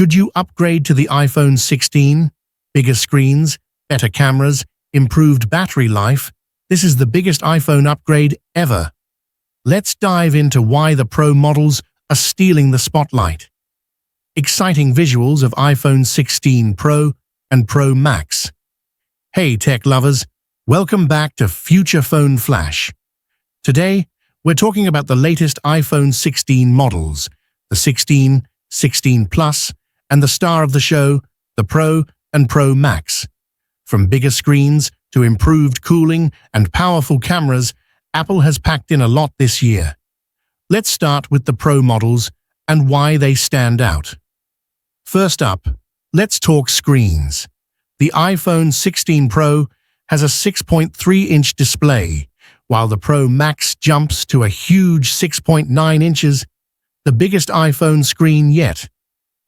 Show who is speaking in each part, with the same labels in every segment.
Speaker 1: Should you upgrade to the iPhone 16? Bigger screens, better cameras, improved battery life. This is the biggest iPhone upgrade ever. Let's dive into why the Pro models are stealing the spotlight. Exciting visuals of iPhone 16 Pro and Pro Max. Hey tech lovers, welcome back to Future Phone Flash. Today, we're talking about the latest iPhone 16 models, the 16, 16 Plus, and the star of the show, the Pro and Pro Max. From bigger screens to improved cooling and powerful cameras, Apple has packed in a lot this year. Let's start with the Pro models and why they stand out. First up, let's talk screens. The iPhone 16 Pro has a 6.3-inch display, while the Pro Max jumps to a huge 6.9 inches, the biggest iPhone screen yet.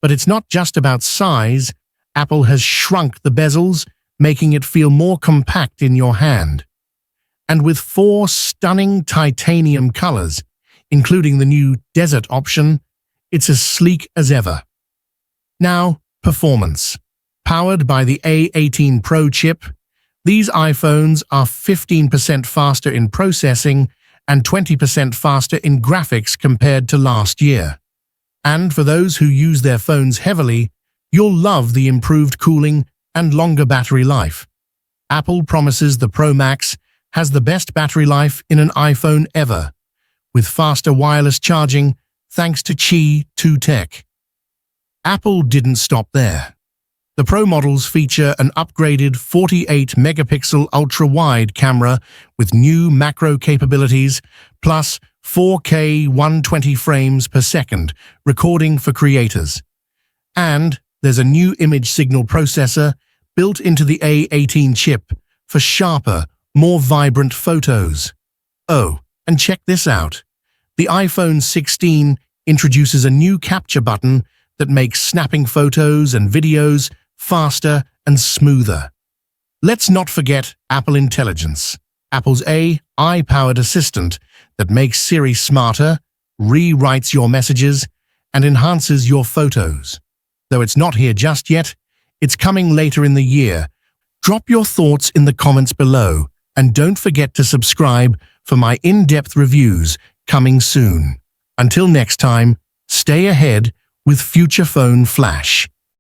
Speaker 1: But it's not just about size. Apple has shrunk the bezels, making it feel more compact in your hand. And with 4 stunning titanium colors, including the new desert option, it's as sleek as ever. Now, performance. Powered by the A18 Pro chip, these iPhones are 15% faster in processing and 20% faster in graphics compared to last year. And for those who use their phones heavily, you'll love the improved cooling and longer battery life. Apple promises the Pro Max has the best battery life in an iPhone ever, with faster wireless charging thanks to Qi 2 Tech. Apple didn't stop there. The Pro models feature an upgraded 48-megapixel ultra-wide camera with new macro capabilities, plus 4K 120 frames per second recording for creators. And there's a new image signal processor built into the A18 chip for sharper, more vibrant photos. Oh, and check this out. The iPhone 16 introduces a new capture button that makes snapping photos and videos faster and smoother. Let's not forget Apple Intelligence, Apple's AI-powered assistant that makes Siri smarter, rewrites your messages, and enhances your photos. Though it's not here just yet, it's coming later in the year. Drop your thoughts in the comments below, and don't forget to subscribe for my in-depth reviews coming soon. Until next time, stay ahead with Future Phone Flash.